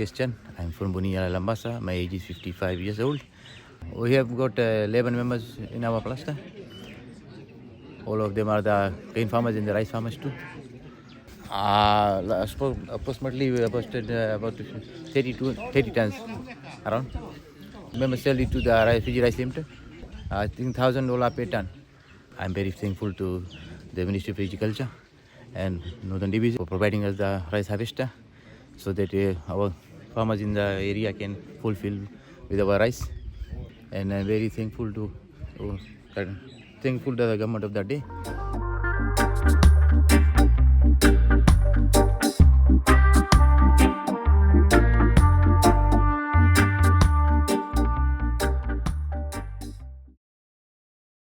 Christian. I'm from Vuniyalayala. My age is 55 years old. We have got 11 members in our cluster. All of them are the grain farmers and the rice farmers too. Approximately we have posted about 30 tons around. Members sell it to the Fiji Rice Limited. I think $1,000 per ton. I'm very thankful to the Ministry of Agriculture and Northern Division for providing us the rice harvester so that our farmers in the area can fulfill with our rice. And I'm very thankful to the government of that day.